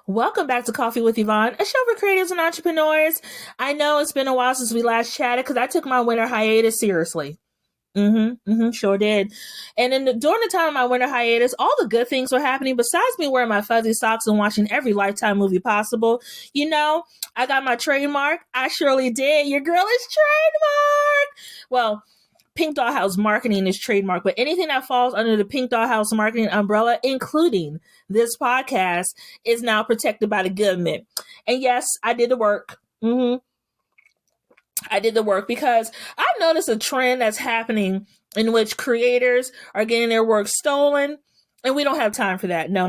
Welcome back to Coffee with Yvonne, a show for creatives and entrepreneurs. I know it's been a while since we last chatted because I took my winter hiatus seriously. Sure did. And during the time of my winter hiatus, all the good things were happening besides me wearing my fuzzy socks and watching every Lifetime movie possible. You know, I got my trademark. I surely did. Your girl is trademarked. Well, Pink Dollhouse Marketing is trademark, but anything that falls under the Pink Dollhouse Marketing umbrella, including this podcast, is now protected by the government. And yes, I did the work. I did the work because I've noticed a trend that's happening in which creators are getting their work stolen. And we don't have time for that. No.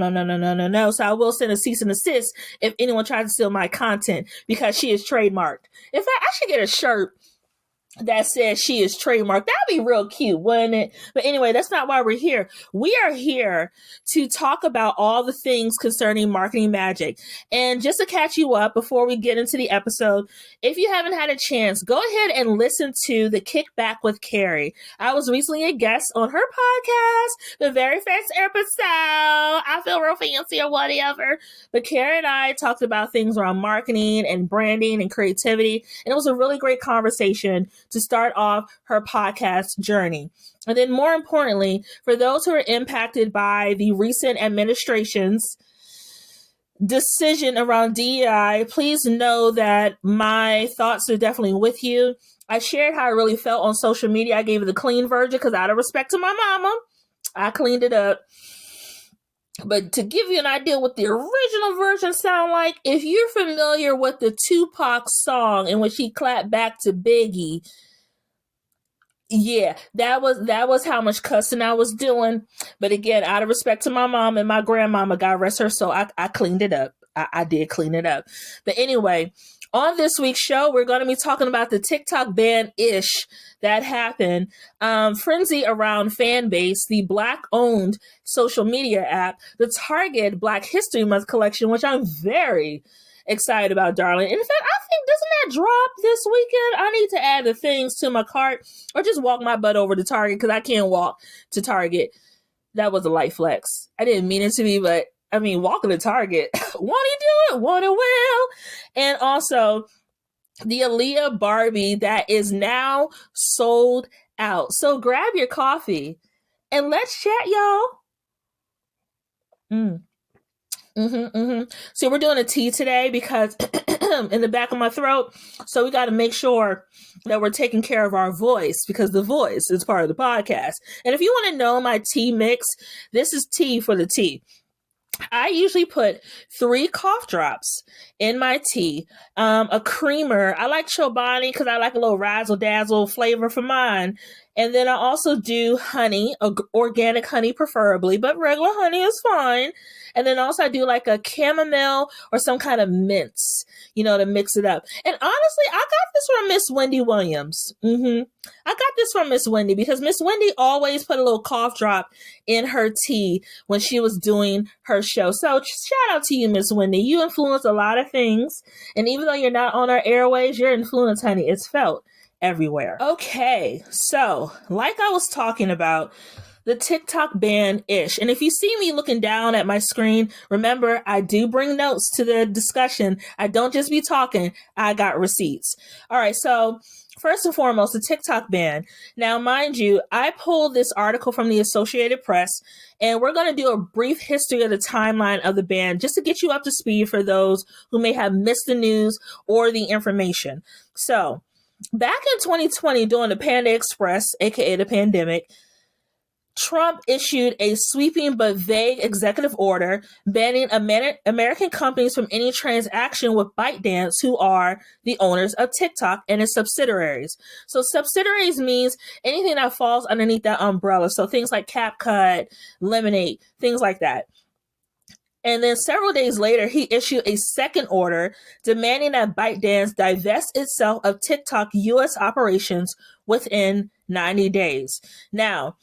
So I will send a cease and desist if anyone tries to steal my content because she is trademarked. In fact, I should get a shirt that says she is trademarked. That'd be real cute, wouldn't it? But anyway, that's not why we're here. We are here to talk about all the things concerning marketing magic. And just to catch you up before we get into the episode, if you haven't had a chance, go ahead and listen to the Kickback with Carrie. I was recently a guest on her podcast, the very first episode. I feel real fancy or whatever. But Carrie and I talked about things around marketing and branding and creativity. And it was a really great conversation to start off her podcast journey. And then more importantly, for those who are impacted by the recent administration's decision around DEI, please know that my thoughts are definitely with you. I shared how I really felt on social media. I gave it the clean version because out of respect to my mama, I cleaned it up. But to give you an idea what the original version sound like, if you're familiar with the Tupac song in which he clapped back to Biggie, yeah, that was how much cussing I was doing. But again, out of respect to my mom and my grandmama, God rest her soul, I cleaned it up. I did clean it up. But anyway, on this week's show, we're going to be talking about the TikTok ban-ish that happened. Frenzy around Fanbase, the Black-owned social media app, the Target Black History Month collection, which I'm very excited about, darling. And in fact, I think, doesn't that drop this weekend? I need to add the things to my cart or just walk my butt over to Target because I can't walk to Target. That was a light flex. I didn't mean it to be, but I mean, walking to Target. Won't he do it? Won't it will? And also, the Aaliyah Barbie that is now sold out. So grab your coffee and let's chat, y'all. So we're doing a tea today because in the back of my throat. So we got to make sure that we're taking care of our voice because the voice is part of the podcast. And if you want to know my tea mix, this is tea for the tea. I usually put 3 cough drops in my tea, a creamer. I like Chobani because I like a little razzle dazzle flavor for mine. And then I also do honey, organic honey preferably, but regular honey is fine. And then also I do like a chamomile or some kind of mints, to mix it up. And honestly, I got this from Miss Wendy Williams. I got this from Miss Wendy because Miss Wendy always put a little cough drop in her tea when she was doing her show. So shout out to you, Miss Wendy. You influence a lot of things. And even though you're not on our airways, your influence, honey, it's felt everywhere. Okay, so like I was talking about, the TikTok ban-ish. And if you see me looking down at my screen, remember, I do bring notes to the discussion. I don't just be talking. I got receipts. All right, so first and foremost, the TikTok ban. Now, mind you, I pulled this article from the Associated Press, and we're going to do a brief history of the timeline of the ban just to get you up to speed for those who may have missed the news or the information. So, back in 2020, during the Panda Express, aka the pandemic, Trump issued a sweeping but vague executive order banning American companies from any transaction with ByteDance, who are the owners of TikTok and its subsidiaries. So subsidiaries means anything that falls underneath that umbrella. So things like CapCut, Lemonade, things like that. And then several days later, he issued a second order demanding that ByteDance divest itself of TikTok U.S. operations within 90 days. Now,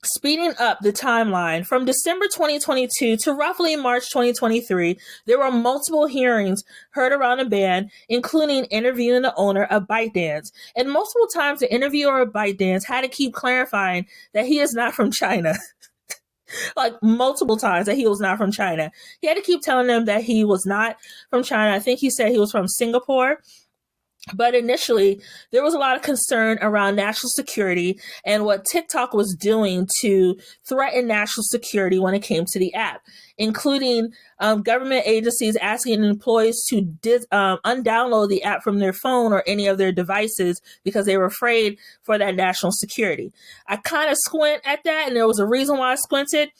speeding up the timeline, from December 2022 to roughly March 2023, there were multiple hearings heard around the ban, including interviewing the owner of ByteDance. And multiple times the interviewer of ByteDance had to keep clarifying that he is not from China. like multiple times that he was not from China. He had to keep telling them that he was not from China. I think he said he was from Singapore. But initially, there was a lot of concern around national security and what TikTok was doing to threaten national security when it came to the app, including government agencies asking employees to undownload the app from their phone or any of their devices because they were afraid for that national security. I kind of squint at that, and there was a reason why I squinted.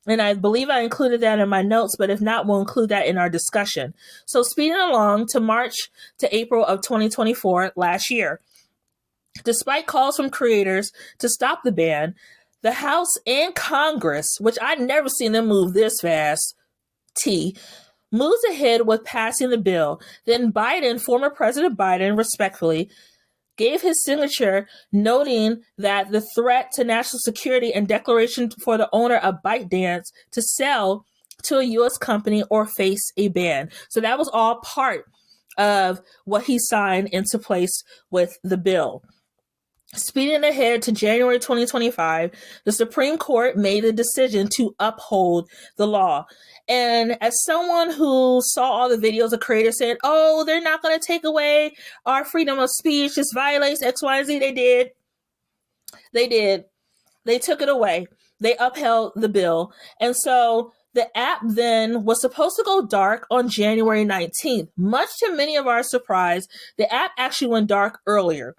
And I believe I included that in my notes, but if not, we'll include that in our discussion. So speeding along to March to April of 2024, last year, despite calls from creators to stop the ban, the House and Congress, which I'd never seen them move this fast, moves ahead with passing the bill. Then Biden, former President Biden, respectfully, gave his signature, noting that the threat to national security and declaration for the owner of ByteDance to sell to a U.S. company or face a ban. So that was all part of what he signed into place with the bill. Speeding ahead to January 2025, the Supreme Court made a decision to uphold the law. And as someone who saw all the videos of creators saying, oh, they're not going to take away our freedom of speech, this violates X, Y, and Z, they did. They took it away. They upheld the bill. And so the app then was supposed to go dark on January 19th. Much to many of our surprise, the app actually went dark earlier.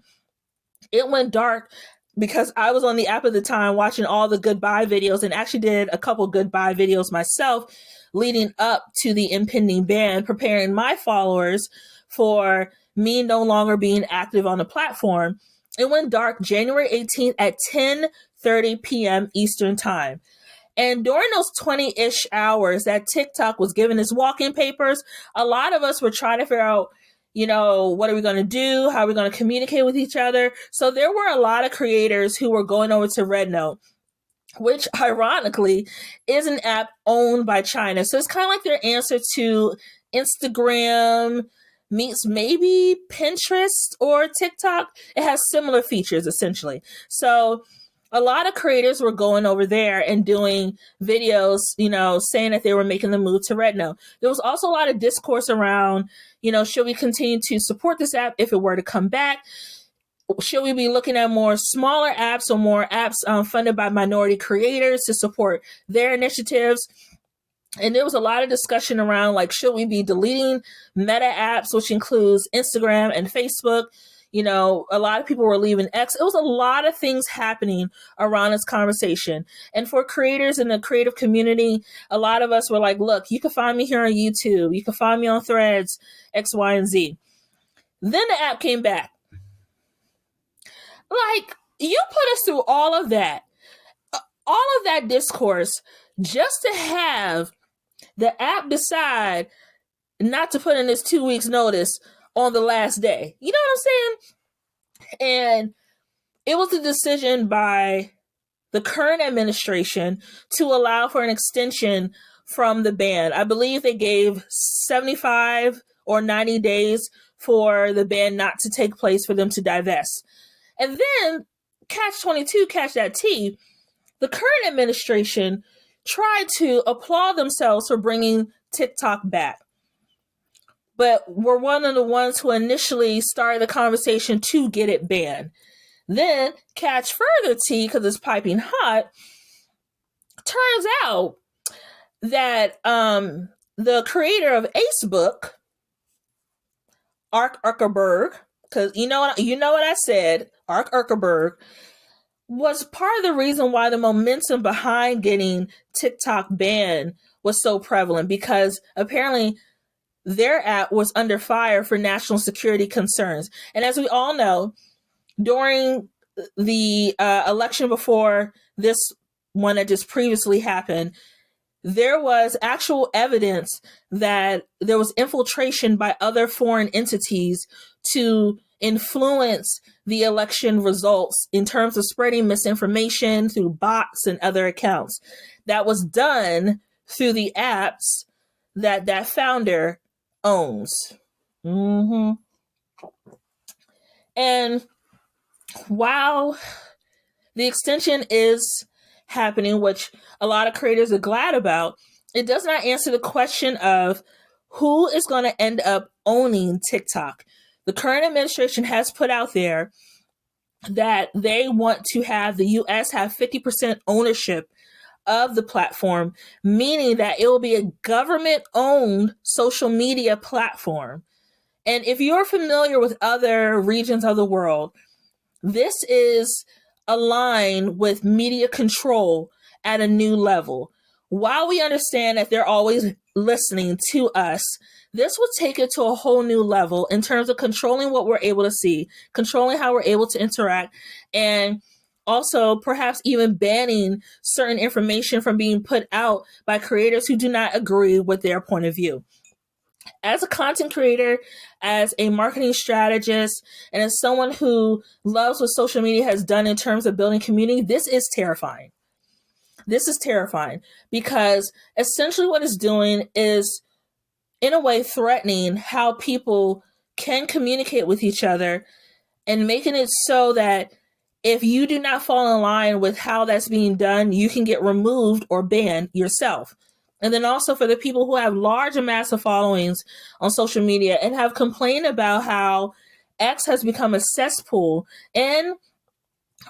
It went dark because I was on the app at the time watching all the goodbye videos and actually did a couple goodbye videos myself leading up to the impending ban, preparing my followers for me no longer being active on the platform. It went dark January 18th at 10:30 p.m. Eastern Time. And during those 20-ish hours that TikTok was giving its walking papers, a lot of us were trying to figure out, what are we going to do? How are we going to communicate with each other? So there were a lot of creators who were going over to Rednote, which ironically is an app owned by China. So it's kind of like their answer to Instagram meets maybe Pinterest or TikTok. It has similar features essentially. So a lot of creators were going over there and doing videos, saying that they were making the move to Rednote. There was also a lot of discourse around, should we continue to support this app if it were to come back? Should we be looking at more smaller apps or more apps funded by minority creators to support their initiatives? And there was a lot of discussion around, should we be deleting Meta apps, which includes Instagram and Facebook? A lot of people were leaving X. It was a lot of things happening around this conversation. And for creators in the creative community, a lot of us were like, look, you can find me here on YouTube. You can find me on Threads, X, Y, and Z. Then the app came back. You put us through all of that discourse just to have the app decide not to put in this 2 weeks notice on the last day. You know what I'm saying? And it was a decision by the current administration to allow for an extension from the ban. I believe they gave 75 or 90 days for the ban not to take place for them to divest. And then, catch 22, catch that T, the current administration tried to applaud themselves for bringing TikTok back, but were one of the ones who initially started the conversation to get it banned. Then, catch further T, because it's piping hot, turns out that the creator of Acebook, Ark Zuckerberg, because you know what I said, Ark Zuckerberg, was part of the reason why the momentum behind getting TikTok banned was so prevalent, because apparently their app was under fire for national security concerns. And as we all know, during the election before this one that just previously happened, there was actual evidence that there was infiltration by other foreign entities to influence the election results in terms of spreading misinformation through bots and other accounts. That was done through the apps that founder owns. Mm-hmm. And while the extension is happening, which a lot of creators are glad about, it does not answer the question of who is going to end up owning TikTok. The current administration has put out there that they want to have the US have 50% ownership of the platform, meaning that it will be a government-owned social media platform. And if you're familiar with other regions of the world, this is aligned with media control at a new level. While we understand that they're always listening to us, this will take it to a whole new level in terms of controlling what we're able to see, controlling how we're able to interact, and also perhaps even banning certain information from being put out by creators who do not agree with their point of view. As a content creator, as a marketing strategist, and as someone who loves what social media has done in terms of building community, this is terrifying. This is terrifying because essentially what it's doing is, in a way, threatening how people can communicate with each other and making it so that if you do not fall in line with how that's being done, you can get removed or banned yourself. And then also for the people who have large and massive followings on social media and have complained about how X has become a cesspool, and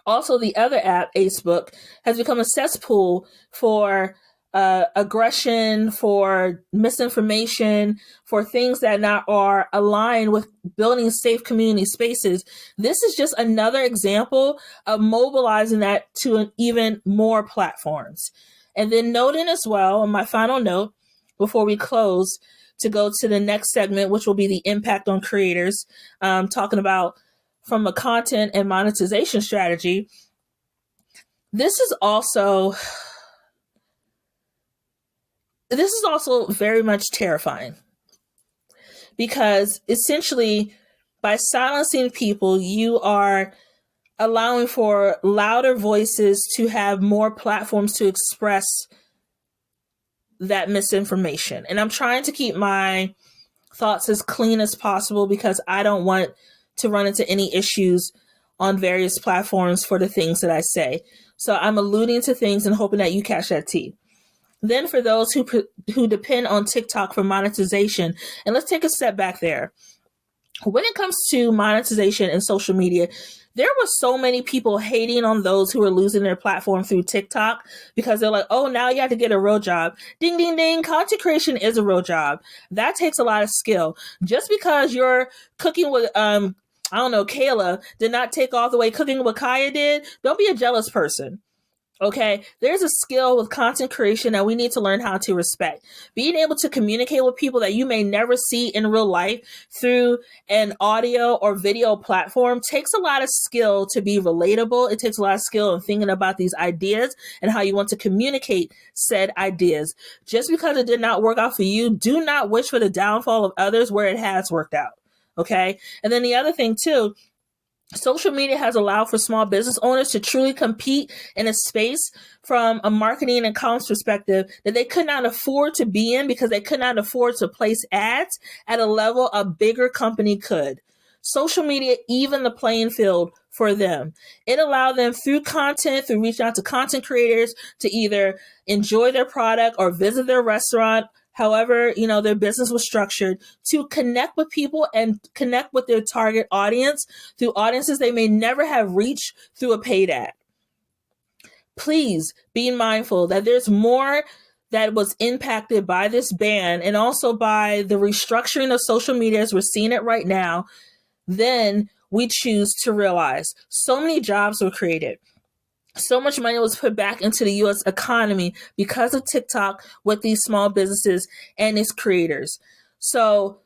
also the other app, Facebook, has become a cesspool for aggression, for misinformation, for things that not are aligned with building safe community spaces. This is just another example of mobilizing that to an even more platforms. And then noting as well, on my final note, before we close, to go to the next segment, which will be the impact on creators, talking about from a content and monetization strategy. This is also very much terrifying because essentially by silencing people, you are allowing for louder voices to have more platforms to express that misinformation. And I'm trying to keep my thoughts as clean as possible because I don't want to run into any issues on various platforms for the things that I say. So I'm alluding to things and hoping that you catch that tea. Then for those who depend on TikTok for monetization, and let's take a step back there. When it comes to monetization and social media, there were so many people hating on those who are losing their platform through TikTok because they're like, oh, now you have to get a real job. Ding, ding, ding. Content creation is a real job. That takes a lot of skill. Just because you're cooking with, Kayla did not take off the way cooking with Kaya did, don't be a jealous person. Okay, there's a skill with content creation that we need to learn how to respect. Being able to communicate with people that you may never see in real life through an audio or video platform takes a lot of skill to be relatable. It takes a lot of skill in thinking about these ideas and how you want to communicate said ideas. Just because it did not work out for you, do not wish for the downfall of others where it has worked out. Okay, and then the other thing too, social media has allowed for small business owners to truly compete in a space from a marketing and comms perspective that they could not afford to be in because they could not afford to place ads at a level a bigger company could. Social media even the playing field for them. It allowed them through content, through reaching out to content creators to either enjoy their product or visit their restaurant, however, their business was structured, to connect with people and connect with their target audience through audiences they may never have reached through a paid ad. Please be mindful that there's more that was impacted by this ban and also by the restructuring of social media as we're seeing it right now than we choose to realize. So many jobs were created. So much money was put back into the U.S. economy because of TikTok with these small businesses and its creators. So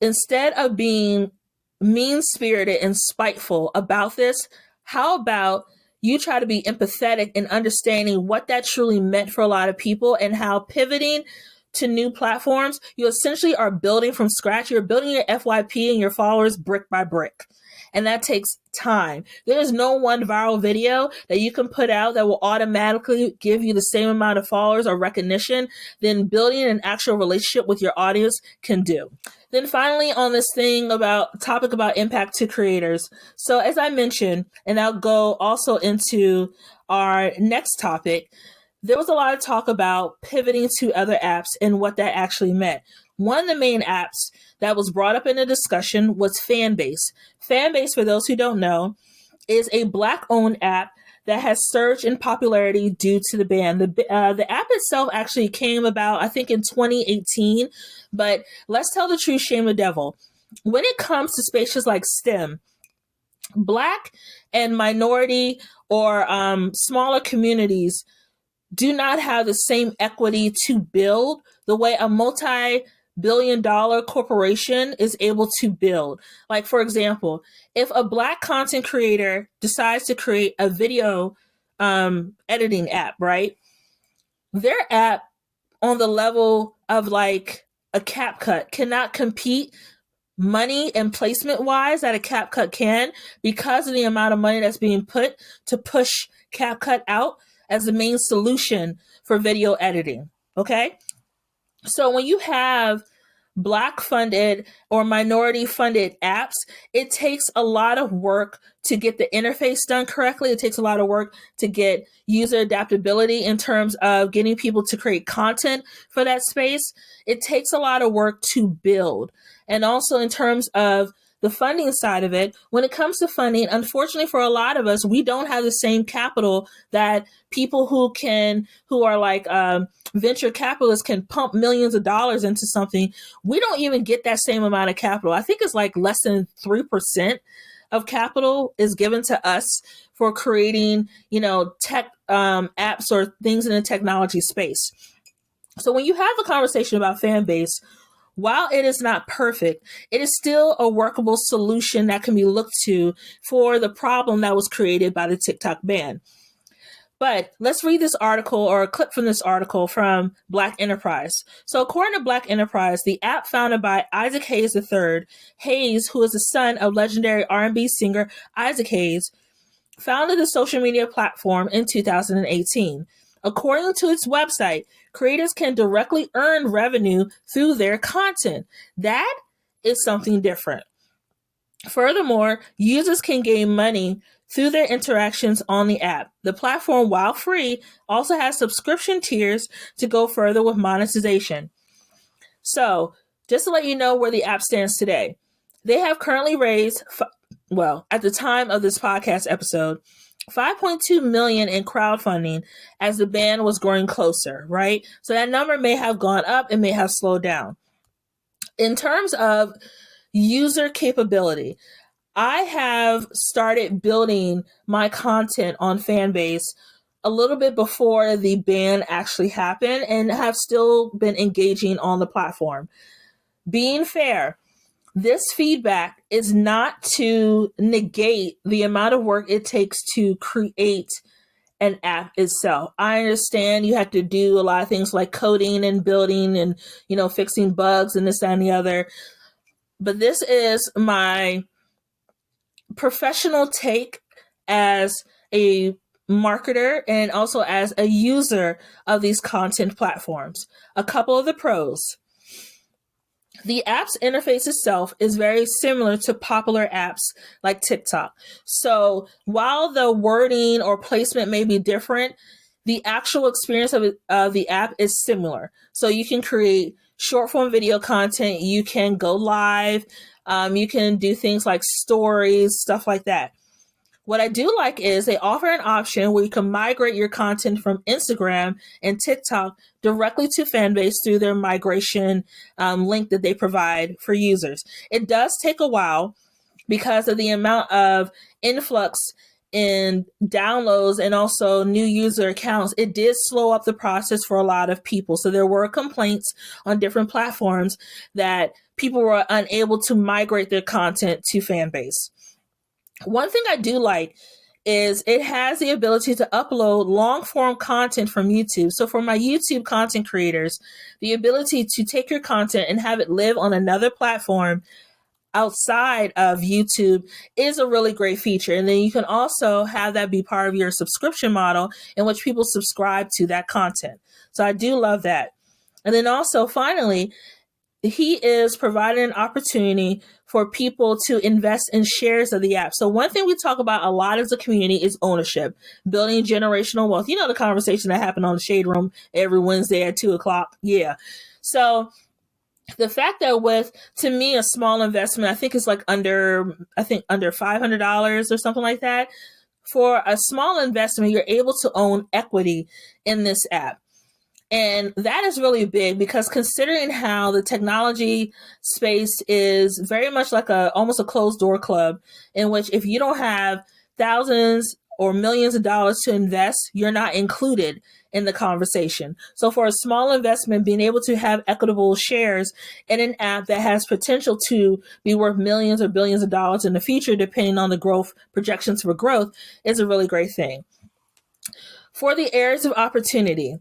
instead of being mean-spirited and spiteful about this, how about you try to be empathetic in understanding what that truly meant for a lot of people and how pivoting to new platforms, you essentially are building from scratch. You're building your FYP and your followers brick by brick. and that takes time. There's no one viral video that you can put out that will automatically give you the same amount of followers or recognition than building an actual relationship with your audience can do. Then finally, on this topic about impact to creators. So as I mentioned, and I'll go also into our next topic, there was a lot of talk about pivoting to other apps and what that actually meant. One of the main apps that was brought up in the discussion was Fanbase. Fanbase, for those who don't know, is a Black-owned app that has surged in popularity due to the ban. The app itself actually came about, I think, in 2018. But let's tell the truth, shame the devil. When it comes to spaces like STEM, Black and minority or smaller communities do not have the same equity to build the way a multi-billion-dollar corporation is able to build. Like, for example, if a Black content creator decides to create a video editing app, right? Their app on the level of like a CapCut cannot compete money and placement wise that a CapCut can, because of the amount of money that's being put to push CapCut out as the main solution for video editing. Okay. So when you have Black funded or minority funded apps, it takes a lot of work to get the interface done correctly. It takes a lot of work to get user adaptability in terms of getting people to create content for that space. It takes a lot of work to build. And also in terms of the funding side of it, when it comes to funding, unfortunately for a lot of us, we don't have the same capital that people who are like venture capitalists can pump millions of dollars into something. We don't even get that same amount of capital. I think it's like less than 3% of capital is given to us for creating, tech apps or things in the technology space. So when you have a conversation about Fanbase, while it is not perfect, it is still a workable solution that can be looked to for the problem that was created by the TikTok ban. But let's read this article or a clip from this article from Black Enterprise. So according to Black Enterprise, the app founded by Isaac Hayes III, Hayes, who is the son of legendary R&B singer Isaac Hayes, founded the social media platform in 2018. According to its website, creators can directly earn revenue through their content. That is something different. Furthermore, users can gain money through their interactions on the app. The platform, while free, also has subscription tiers to go further with monetization. So, just to let you know where the app stands today, they have currently raised, at the time of this podcast episode, $5.2 million in crowdfunding as the ban was growing closer, right? So that number may have gone up, it may have slowed down. In terms of user capability, I have started building my content on Fanbase a little bit before the ban actually happened and have still been engaging on the platform. Being fair, this feedback is not to negate the amount of work it takes to create an app itself. I understand you have to do a lot of things like coding and building and, fixing bugs and this, that, and the other. But this is my professional take as a marketer and also as a user of these content platforms. A couple of the pros. The app's interface itself is very similar to popular apps like TikTok. So while the wording or placement may be different, the actual experience of the app is similar. So you can create short form video content, you can go live, you can do things like stories, stuff like that. What I do like is they offer an option where you can migrate your content from Instagram and TikTok directly to Fanbase through their migration link that they provide for users. It does take a while because of the amount of influx in downloads and also new user accounts. It did slow up the process for a lot of people. So there were complaints on different platforms that people were unable to migrate their content to Fanbase. One thing I do like is it has the ability to upload long form content from YouTube. So for my YouTube content creators, the ability to take your content and have it live on another platform outside of YouTube is a really great feature. And then you can also have that be part of your subscription model in which people subscribe to that content. So I do love that. And then also, finally, he is providing an opportunity for people to invest in shares of the app. So one thing we talk about a lot as a community is ownership, building generational wealth. You know, the conversation that happened on the Shade Room every Wednesday at 2:00. Yeah. So the fact that with, to me, a small investment, I think it's like under $500 or something like that. For a small investment, you're able to own equity in this app. And that is really big because considering how the technology space is very much like almost a closed door club, in which if you don't have thousands or millions of dollars to invest, you're not included in the conversation. So for a small investment, being able to have equitable shares in an app that has potential to be worth millions or billions of dollars in the future, depending on the growth projections for growth, is a really great thing. For the areas of opportunity,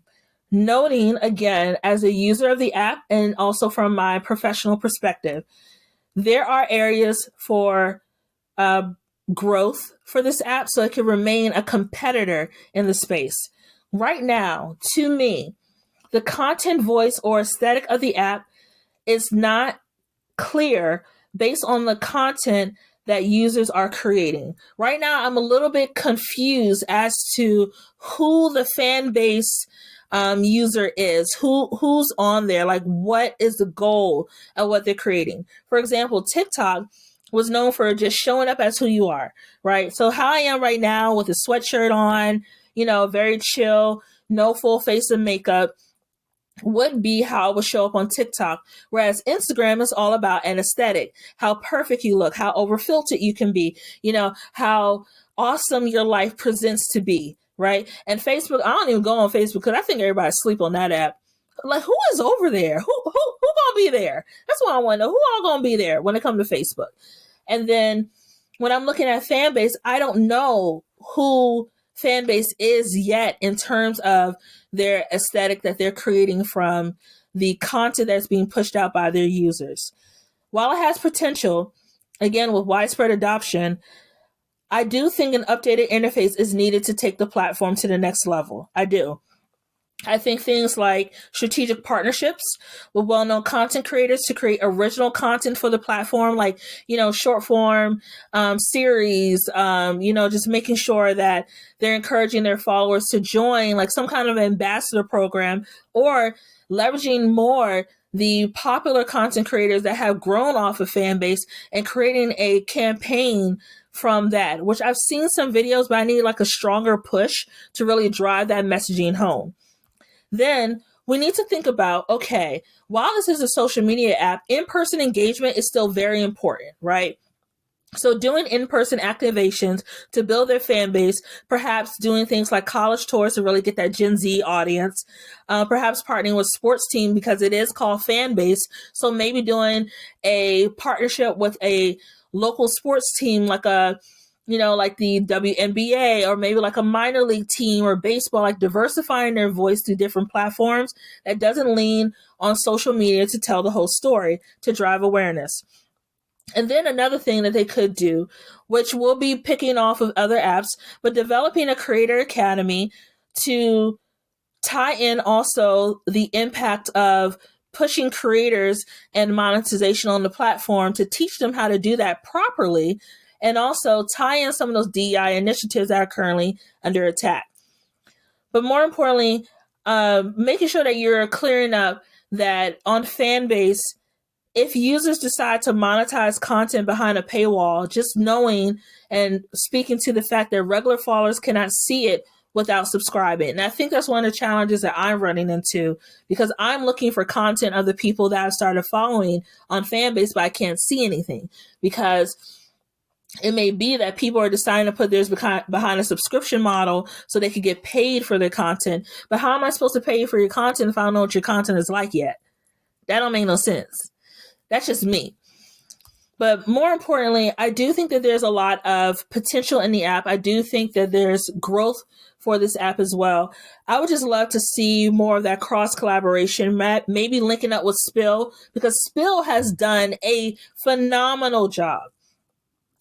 noting again, as a user of the app and also from my professional perspective, there are areas for growth for this app so it can remain a competitor in the space. Right now, to me, the content, voice, or aesthetic of the app is not clear based on the content that users are creating. Right now, I'm a little bit confused as to who the fan base user is, who's on there, like what is the goal of what they're creating. For example, TikTok was known for just showing up as who you are, right? So how I am right now with a sweatshirt on, very chill, no full face of makeup, would be how I would show up on TikTok. Whereas Instagram is all about an aesthetic, how perfect you look, how over filtered you can be, how awesome your life presents to be, right? And Facebook, I don't even go on Facebook because I think everybody's asleep on that app. Like, who is over there? Who gonna be there? That's what I want to know. Who all gonna be there when it comes to Facebook? And then when I'm looking at Fanbase, I don't know who Fanbase is yet in terms of their aesthetic that they're creating from the content that's being pushed out by their users. While it has potential, again, with widespread adoption, I do think an updated interface is needed to take the platform to the next level. I do. I think things like strategic partnerships with well-known content creators to create original content for the platform, like, short form series, just making sure that they're encouraging their followers to join like some kind of ambassador program, or leveraging more the popular content creators that have grown off of Fanbase and creating a campaign from that, which I've seen some videos, but I need like a stronger push to really drive that messaging home. Then we need to think about, okay, while this is a social media app, in-person engagement is still very important, right? So doing in-person activations to build their fan base, perhaps doing things like college tours to really get that Gen Z audience, perhaps partnering with sports team because it is called Fanbase. So maybe doing a partnership with a local sports team like like the WNBA, or maybe like a minor league team or baseball, like diversifying their voice through different platforms that doesn't lean on social media to tell the whole story, to drive awareness. And then another thing that they could do, which will be picking off of other apps, but developing a creator academy to tie in also the impact of pushing creators and monetization on the platform, to teach them how to do that properly, and also tie in some of those DEI initiatives that are currently under attack. But more importantly, making sure that you're clearing up that on Fanbase, if users decide to monetize content behind a paywall, just knowing and speaking to the fact that regular followers cannot see it without subscribing. And I think that's one of the challenges that I'm running into, because I'm looking for content of the people that I've started following on Fanbase, but I can't see anything, because it may be that people are deciding to put theirs behind a subscription model so they can get paid for their content. But how am I supposed to pay you for your content if I don't know what your content is like yet? That don't make no sense. That's just me. But more importantly, I do think that there's a lot of potential in the app. I do think that there's growth for this app as well. I would just love to see more of that cross collaboration, maybe linking up with Spill, because Spill has done a phenomenal job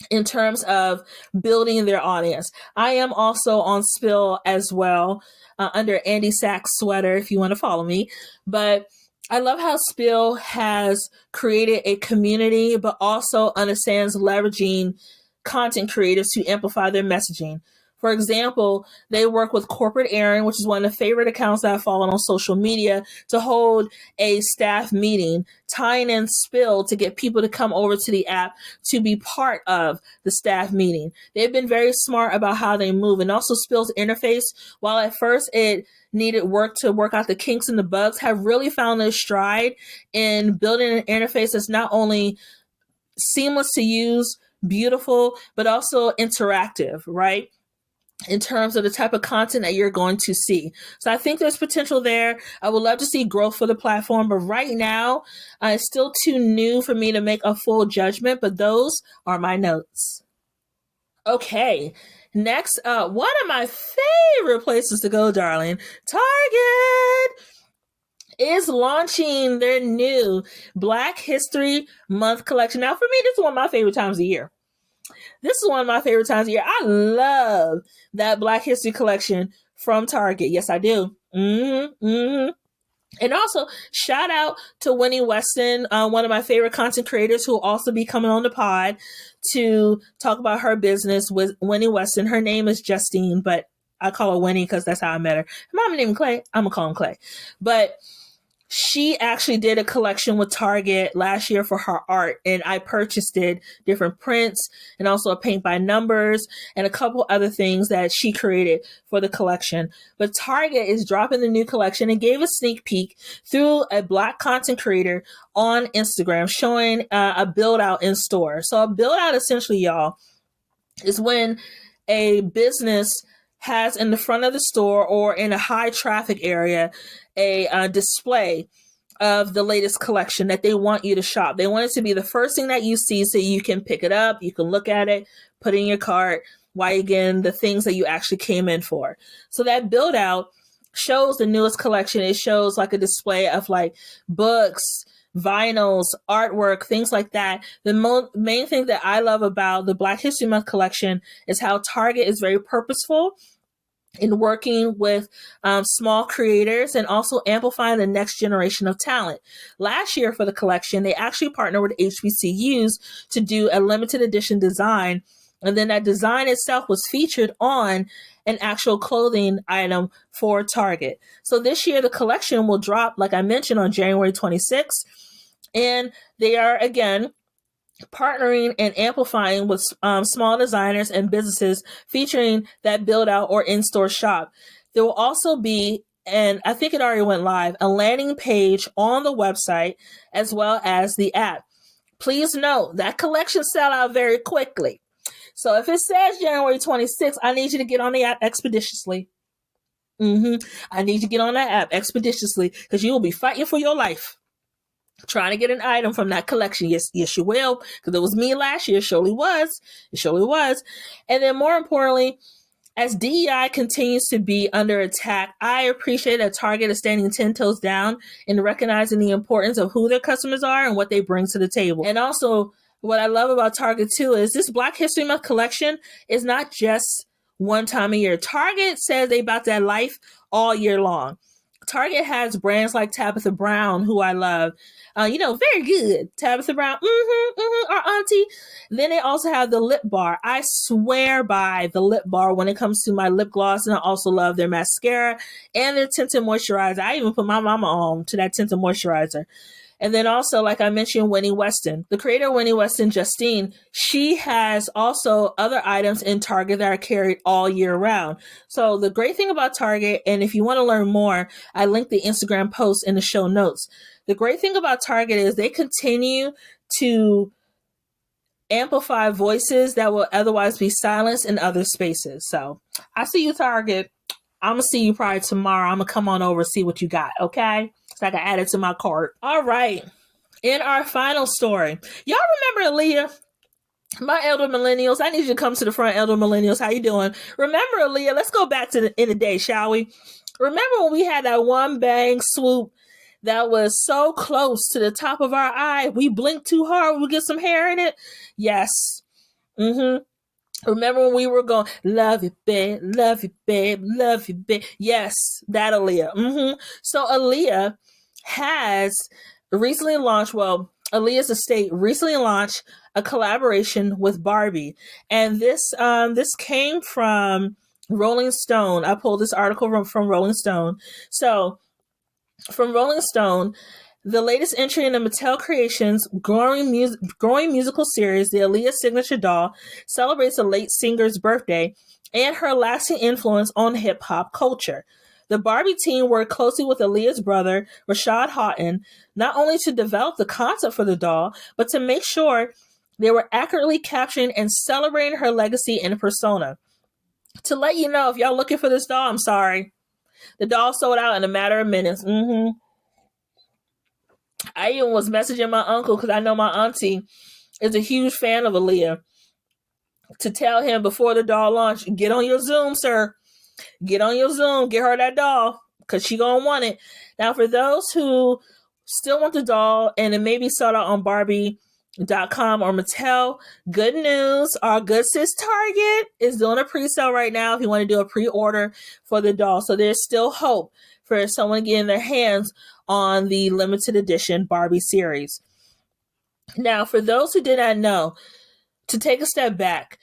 in terms of building their audience. I am also on Spill as well, under Andy Sachs sweater if you want to follow me. But I love how Spill has created a community, but also understands leveraging content creators to amplify their messaging. For example, they work with Corporate Aaron, which is one of the favorite accounts that I've followed on social media, to hold a staff meeting, tying in Spill to get people to come over to the app to be part of the staff meeting. They've been very smart about how they move. And also Spill's interface, while at first it needed work to work out the kinks and the bugs, have really found their stride in building an interface that's not only seamless to use, beautiful, but also interactive, right? In terms of the type of content that you're going to see. So I think there's potential there. I would love to see growth for the platform, but right now, it's still too new for me to make a full judgment, but those are my notes. Okay, next up, one of my favorite places to go, darling, Target is launching their new Black History Month collection. Now, for me, this is one of my favorite times of year. This is one of my favorite times of year. I love that Black History collection from Target. Yes, I do. And also, shout out to Winnie Weston, one of my favorite content creators who will also be coming on the pod to talk about her business with Winnie Weston. Her name is Justine, but I call her Winnie because that's how I met her. Her mama named Clay. I'm going to call him Clay. But she actually did a collection with Target last year for her art, and I purchased it, different prints, and also a paint by numbers, and a couple other things that she created for the collection. But Target is dropping the new collection and gave a sneak peek through a Black content creator on Instagram, showing a build out in store. So a build out, essentially, y'all, is when a business has in the front of the store or in a high traffic area a display of the latest collection that they want you to shop. They want it to be the first thing that you see so you can pick it up, you can look at it, put it in your cart, while you're getting the things that you actually came in for. So that build out shows the newest collection. It shows like a display of like books, vinyls, artwork, things like that. The main thing that I love about the Black History Month collection is how Target is very purposeful in working with small creators and also amplifying the next generation of talent. Last year for the collection, they actually partnered with HBCUs to do a limited edition design. And then that design itself was featured on an actual clothing item for Target. So this year, the collection will drop, like I mentioned, on January 26th. And they are, again, partnering and amplifying with small designers and businesses featuring that build out or in-store shop. There will also be, and I think it already went live, a landing page on the website as well as the app. Please note that collection sell out very quickly. So if it says January 26th, I need you to get on the app expeditiously. I need you to get on that app expeditiously because you will be fighting for your life trying to get an item from that collection. Yes, you will, because it was me last year. It surely was. And then more importantly, as DEI continues to be under attack, I appreciate that Target is standing 10 toes down and recognizing the importance of who their customers are and what they bring to the table. And also, what I love about Target too is this Black History Month collection is not just one time a year. Target says they about that life all year long. Target has brands like Tabitha Brown, who I love. Very good. Tabitha Brown, our auntie. Then they also have the lip bar. I swear by the lip bar when it comes to my lip gloss, and I also love their mascara and their tinted moisturizer. I even put my mama on to that tinted moisturizer. And then also, like I mentioned, Winnie Weston. The creator of Winnie Weston, Justine, she has also other items in Target that are carried all year round. So the great thing about Target, and if you want to learn more, I linked the Instagram post in the show notes. The great thing about Target is they continue to amplify voices that will otherwise be silenced in other spaces. So I see you, Target. I'm going to see you probably tomorrow. I'm going to come on over and see what you got, okay? So I can add it to my cart. All right. In our final story, y'all remember Aaliyah? My elder millennials, I need you to come to the front, elder millennials. How you doing? Remember Aaliyah? Let's go back to in the day, shall we? Remember when we had that one bang swoop that was so close to the top of our eye? We blinked too hard, we get some hair in it. Yes. Mm-hmm. Remember when we were going, love you, babe, love you, babe, love you, babe. Yes, that Aaliyah. Mm-hmm. So Aaliyah has recently launched, well, Aaliyah's estate recently launched a collaboration with Barbie. And this came from Rolling Stone. I pulled this article from Rolling Stone. So from Rolling Stone, the latest entry in the Mattel Creations growing musical series, the Aaliyah Signature Doll, celebrates the late singer's birthday and her lasting influence on hip hop culture. The Barbie team worked closely with Aaliyah's brother, Rashad Houghton, not only to develop the concept for the doll, but to make sure they were accurately capturing and celebrating her legacy and persona. To let you know, if y'all looking for this doll, I'm sorry. The doll sold out in a matter of minutes. Mm-hmm. I even was messaging my uncle because I know my auntie is a huge fan of Aaliyah to tell him before the doll launch, get on your Zoom, sir. Get on your Zoom. Get her that doll because she gonna want it. Now, for those who still want the doll and it may be sold out on Barbie.com or Mattel, good news. Our good sis Target is doing a pre-sale right now if you want to do a pre-order for the doll. So there's still hope for someone getting their hands on the limited edition Barbie series. Now, for those who did not know, to take a step back,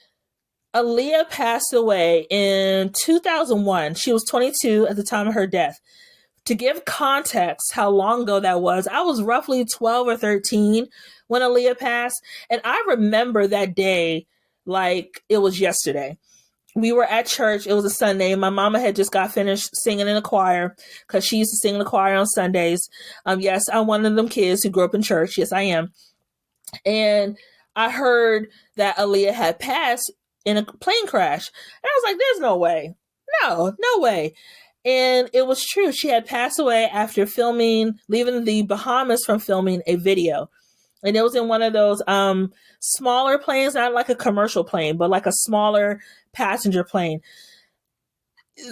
Aaliyah passed away in 2001. She was 22 at the time of her death. To give context how long ago that was, I was roughly 12 or 13 when Aaliyah passed, and I remember that day like it was yesterday. We were at church. It was a Sunday. My mama had just got finished singing in the choir because she used to sing in the choir on Sundays. Yes, I'm one of them kids who grew up in church. Yes, I am. And I heard that Aaliyah had passed in a plane crash. And I was like, there's no way. No way. And it was true. She had passed away after leaving the Bahamas from filming a video. And it was in one of those smaller planes, not like a commercial plane, but like a smaller passenger plane.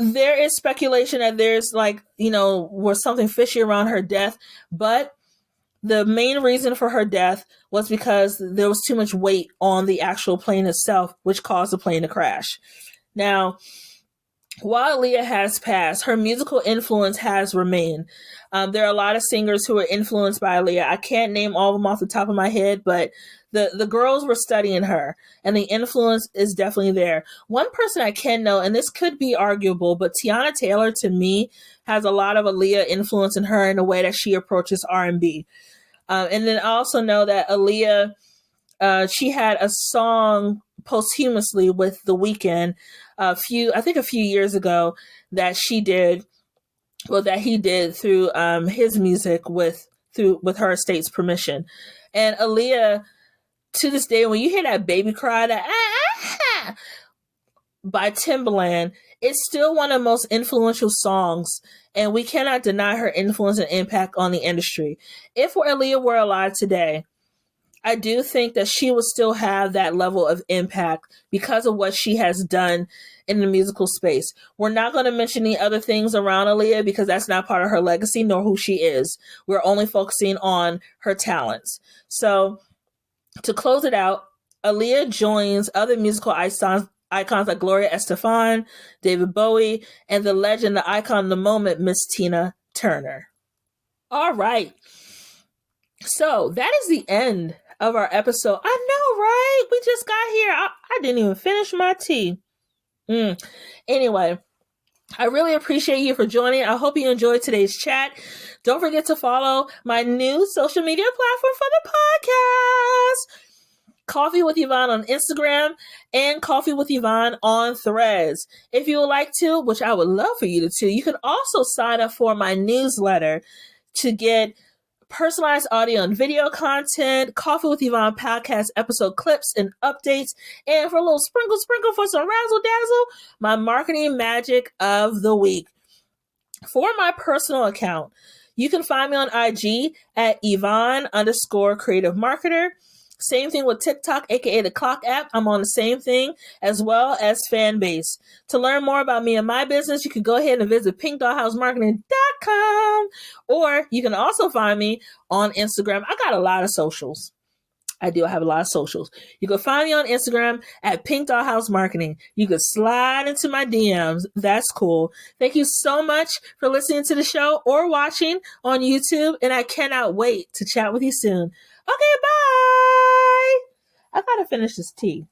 There is speculation that there's was something fishy around her death, but the main reason for her death was because there was too much weight on the actual plane itself, which caused the plane to crash. Now, while Aaliyah has passed, her musical influence has remained. There are a lot of singers who are influenced by Aaliyah. I can't name all of them off the top of my head, but the girls were studying her, and the influence is definitely there. One person I can know, and this could be arguable, but Tiana Taylor, to me, has a lot of Aaliyah influence in her in the way that she approaches R&B. And then I also know that Aaliyah, she had a song posthumously with The Weeknd a few years ago that he did through his music with her estate's permission. And Aaliyah, to this day, when you hear that baby cry, that by Timbaland, it's still one of the most influential songs, and we cannot deny her influence and impact on the industry. If Aaliyah were alive today, I do think that she would still have that level of impact because of what she has done in the musical space. We're not going to mention the other things around Aaliyah because that's not part of her legacy nor who she is. We're only focusing on her talents. So to close it out, Aaliyah joins other musical icons like Gloria Estefan, David Bowie, and the legend, the icon of the moment, Miss Tina Turner. All right. So that is the end of our episode. I know, right? We just got here. I didn't even finish my tea. Anyway, I really appreciate you for joining. I hope you enjoyed today's chat. Don't forget to follow my new social media platform for the podcast, Coffee with Yvonne on Instagram and Coffee with Yvonne on Threads. If you would like to, which I would love for you to, you can also sign up for my newsletter to get personalized audio and video content, Coffee with Yvonne podcast episode clips and updates, and for a little sprinkle for some razzle dazzle, my marketing magic of the week. For my personal account, You can find me on IG at Yvonne_creative marketer. Same thing with TikTok, aka the Clock app. I'm on the same thing, as well as Fanbase. To learn more about me and my business, you can go ahead and visit pinkdollhousemarketing.com, or you can also find me on Instagram. I got a lot of socials. I have a lot of socials. You can find me on Instagram at Pink Dollhouse Marketing. You can slide into my DMs. That's cool. Thank you so much for listening to the show or watching on YouTube, and I cannot wait to chat with you soon. Okay, bye. I gotta finish this tea.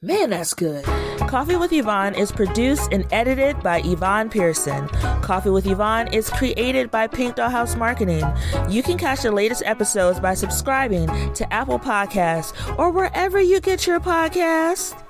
Man, that's good. Coffee with Yvonne is produced and edited by Yvonne Pearson. Coffee with Yvonne is created by Pink Dollhouse Marketing. You can catch the latest episodes by subscribing to Apple Podcasts or wherever you get your podcasts.